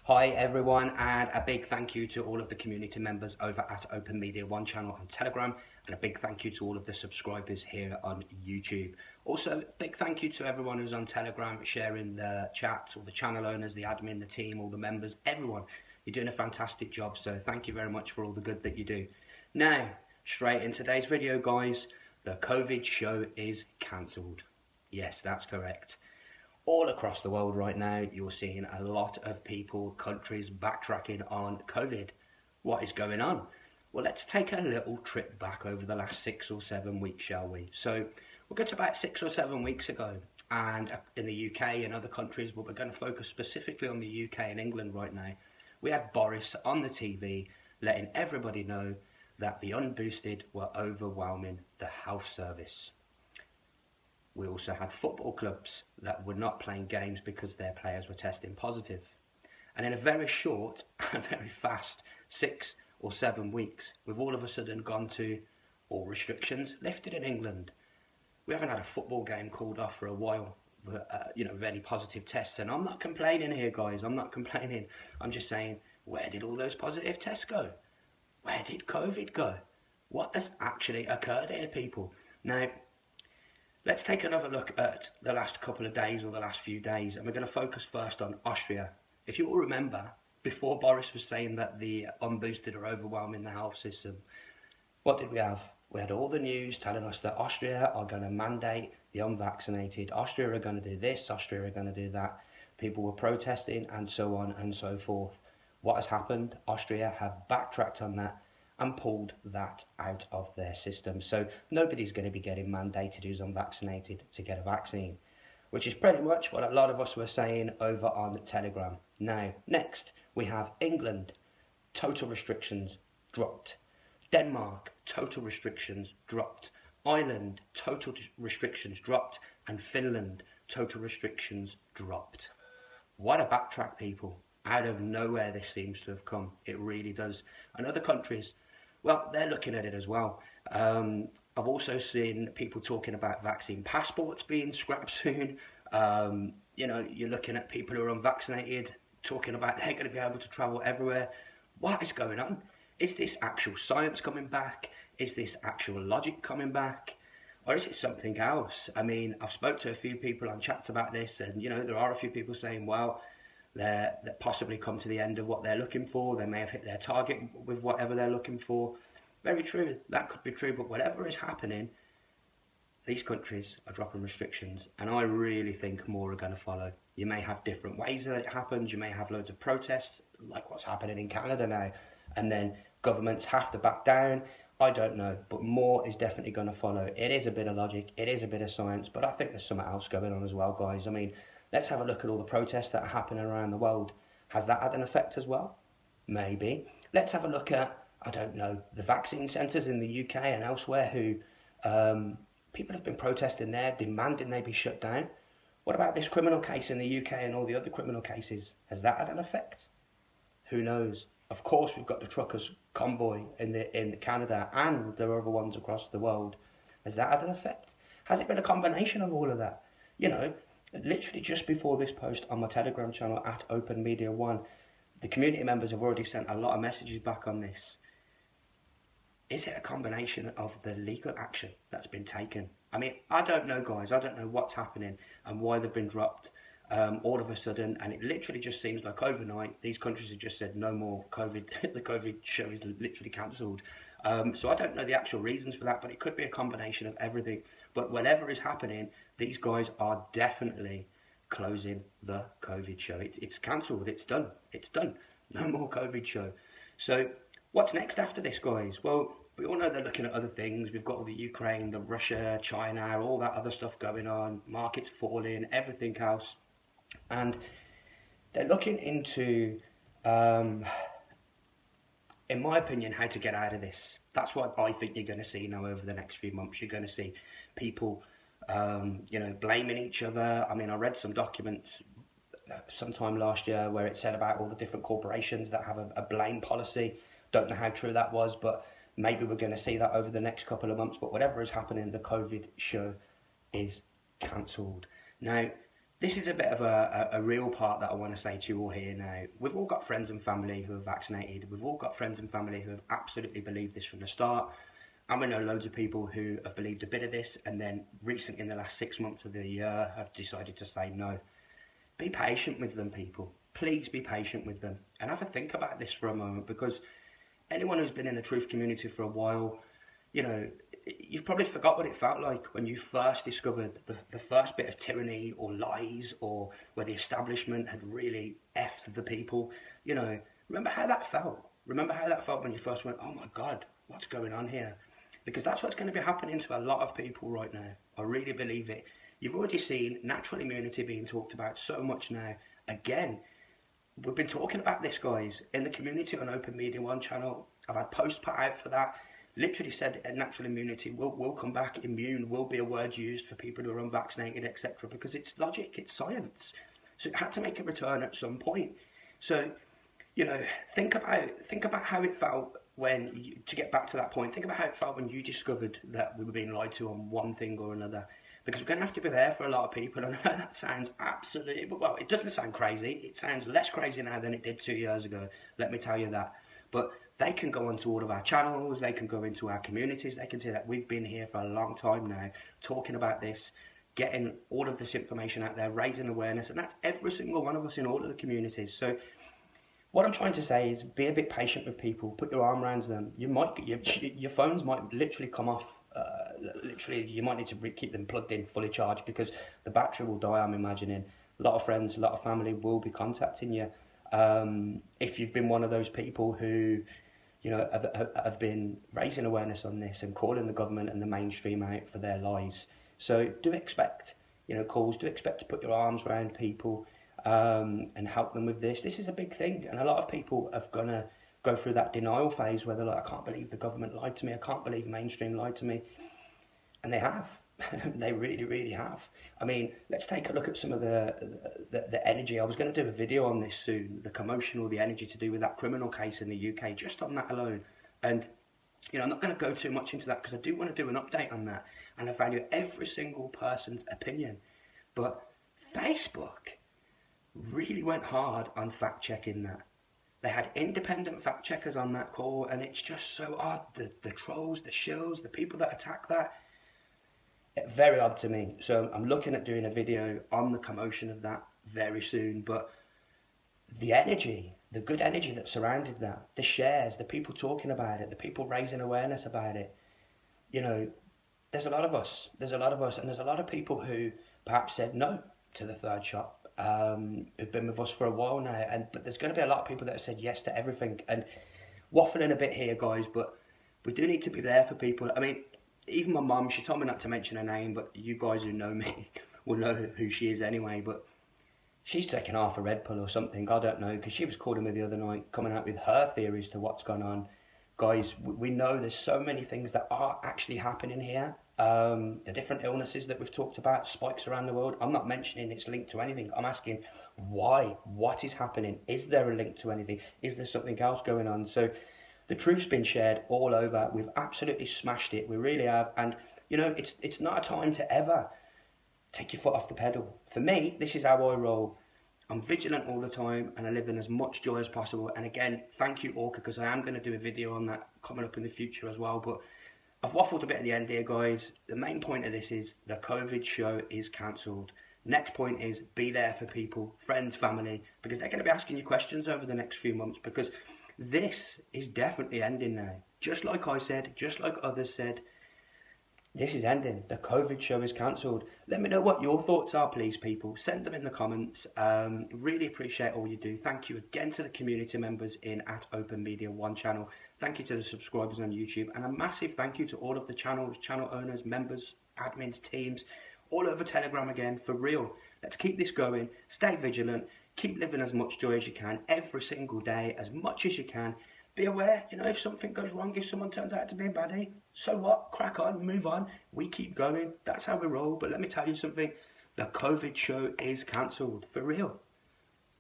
Hi everyone, and a big thank you to all of the community members over at Open Media One channel on Telegram, and a big thank you to all of the subscribers here on YouTube. Also, big thank you to everyone who's on Telegram sharing the chats, all the channel owners, the admin, the team, all the members, everyone. You're doing a fantastic job, so thank you very much for all the good that you do. Now, straight in today's video, guys, the COVID show is cancelled. Yes, that's correct. All across the world right now, you're seeing a lot of people, countries backtracking on COVID. What is going on? Well, let's take a little trip back over the last 6 or 7 weeks, shall we? So we'll go to about 6 or 7 weeks ago, and in the UK and other countries, but we're going to focus specifically on the UK and England right now. We had Boris on the TV letting everybody know that the unboosted were overwhelming the health service. We also had football clubs that were not playing games because their players were testing positive. And in a very short and very fast 6 or 7 weeks, we've all of a sudden gone to all restrictions lifted in England. We haven't had a football game called off for a while, but, with any positive tests. And I'm not complaining here, guys. I'm not complaining. I'm just saying, where did all those positive tests go? Where did COVID go? What has actually occurred here, people? Now, let's take another look at the last couple of days or the last few days, and we're going to focus first on Austria. If you will remember, before Boris was saying that the unboosted are overwhelming the health system, what did we have? We had all the news telling us that Austria are going to mandate the unvaccinated, Austria are going to do this, Austria are going to do that. People were protesting and so on and so forth. What has happened? Austria have backtracked on that and pulled that out of their system. So nobody's going to be getting mandated who's unvaccinated to get a vaccine, which is pretty much what a lot of us were saying over on Telegram. Now, next, we have England, total restrictions dropped. Denmark, total restrictions dropped. Ireland, total restrictions dropped. And Finland, total restrictions dropped. What a backtrack, people. Out of nowhere this seems to have come. It really does. And other countries, well, they're looking at it as well. I've also seen people talking about vaccine passports being scrapped soon. You're looking at people who are unvaccinated talking about they're going to be able to travel everywhere. What is going on? Is this actual science coming back? Is this actual logic coming back? Or is it something else? I mean, I've spoke to a few people on chats about this, and there are a few people saying, well, they're possibly come to the end of what they're looking for. They may have hit their target with whatever they're looking for. Very true, that could be true, but whatever is happening, these countries are dropping restrictions, and I really think more are going to follow. You may have different ways that it happens. You may have loads of protests, like what's happening in Canada now, and then governments have to back down. I don't know, but more is definitely going to follow. It is a bit of logic, it is a bit of science, but I think there's something else going on as well, guys. I mean, let's have a look at all the protests that are happening around the world. Has that had an effect as well? Maybe. Let's have a look at, I don't know, the vaccine centres in the UK and elsewhere who people have been protesting there, demanding they be shut down. What about this criminal case in the UK and all the other criminal cases? Has that had an effect? Who knows? Of course, we've got the truckers convoy in Canada, and there are other ones across the world. Has that had an effect? Has it been a combination of all of that? Literally just before this post on my Telegram channel at Open Media One, the community members have already sent a lot of messages back on this. Is it a combination of the legal action that's been taken? I mean, I don't know, guys. I don't know what's happening and why they've been dropped all of a sudden. And it literally just seems like overnight, these countries have just said no more COVID. The COVID show is literally cancelled. So I don't know the actual reasons for that, but it could be a combination of everything. But whatever is happening, these guys are definitely closing the COVID show. It's cancelled. It's done. It's done. No more COVID show. So what's next after this, guys? Well, we all know they're looking at other things. We've got all the Ukraine, the Russia, China, all that other stuff going on. Markets falling, everything else. And they're looking into, in my opinion, how to get out of this. That's what I think you're going to see now over the next few months. You're going to see people, blaming each other. I mean, I read some documents sometime last year where it said about all the different corporations that have a blame policy. Don't know how true that was, but maybe we're going to see that over the next couple of months. But whatever is happening, the COVID show is cancelled. Now, this is a bit of a real part that I want to say to you all here now. We've all got friends and family who are vaccinated. We've all got friends and family who have absolutely believed this from the start. And we know loads of people who have believed a bit of this and then recently in the last 6 months of the year have decided to say no. Be patient with them, people. Please be patient with them. And have a think about this for a moment, because anyone who's been in the truth community for a while, you know, you've probably forgot what it felt like when you first discovered the first bit of tyranny or lies, or where the establishment had really effed the people. You know, remember how that felt? Remember how that felt when you first went, oh my God, what's going on here? Because that's what's going to be happening to a lot of people right now. I really believe it. You've already seen natural immunity being talked about so much now. Again, we've been talking about this, guys, in the community on Open Media 1 channel. I've had posts put out for that. Literally said natural immunity will come back. Immune will be a word used for people who are unvaccinated, etc. Because it's logic, it's science. So it had to make a return at some point. So, you know, think about how it felt when, to get back to that point, think about how it felt when you discovered that we were being lied to on one thing or another. Because we're going to have to be there for a lot of people. And I know that sounds absolutely, well, it doesn't sound crazy. It sounds less crazy now than it did 2 years ago. Let me tell you that. But they can go onto all of our channels. They can go into our communities. They can see that we've been here for a long time now, talking about this, getting all of this information out there, raising awareness. And that's every single one of us in all of the communities. So what I'm trying to say is be a bit patient with people. Put your arm around them. Your phones might literally come off. Literally, you might need to keep them plugged in, fully charged, because the battery will die, I'm imagining. A lot of friends, a lot of family will be contacting you. If you've been one of those people who, you know, have been raising awareness on this and calling the government and the mainstream out for their lies. So do expect, you know, calls. Do expect to put your arms around people and help them with this. This is a big thing, and a lot of people are gonna go through that denial phase where they're like, I can't believe the government lied to me. I can't believe mainstream lied to me, and they have. They really, really have. I mean, let's take a look at some of the energy. I was going to do a video on this soon, the commotion or the energy to do with that criminal case in the UK, just on that alone. And, you know, I'm not going to go too much into that because I do want to do an update on that. And I value every single person's opinion. But Facebook really went hard on fact-checking that. They had independent fact-checkers on that call, and it's just so odd. The trolls, the shills, the people that attack that, very odd to me. So I'm looking at doing a video on the commotion of that very soon. But the energy, the good energy that surrounded that, the shares, the people talking about it, the people raising awareness about it, you know, there's a lot of us. There's a lot of us, and there's a lot of people who perhaps said no to the third shot, who've been with us for a while now. But there's going to be a lot of people that have said yes to everything. And waffling a bit here, guys, but we do need to be there for people. I mean, even my mum, she told me not to mention her name, but you guys who know me will know who she is anyway. But she's taken half a Red Bull or something, I don't know, because she was calling me the other night, coming out with her theories to what's gone on. Guys, we know there's so many things that are actually happening here. The different illnesses that we've talked about, spikes around the world. I'm not mentioning it's linked to anything. I'm asking why, what is happening? Is there a link to anything? Is there something else going on? So the truth's been shared all over. We've absolutely smashed it. We really have. And, you know, it's not a time to ever take your foot off the pedal. For me, this is how I roll. I'm vigilant all the time, and I live in as much joy as possible. And again, thank you, Orca, because I am going to do a video on that coming up in the future as well. But I've waffled a bit at the end here, guys. The main point of this is the COVID show is cancelled. Next point is be there for people, friends, family, because they're going to be asking you questions over the next few months, because this is definitely ending now. Just like I said, just like others said, this is ending. The COVID show is cancelled. Let me know what your thoughts are, please, people. Send them in the comments. Really appreciate all you do. Thank you again to the community members in at Open Media 1 channel. Thank you to the subscribers on YouTube. And a massive thank you to all of the channels, channel owners, members, admins, teams, all over Telegram again, for real. Let's keep this going. Stay vigilant. Keep living as much joy as you can every single day, as much as you can. Be aware, you know, if something goes wrong, if someone turns out to be a baddie, so what? Crack on, move on. We keep going. That's how we roll. But let me tell you something. The COVID show is cancelled. For real.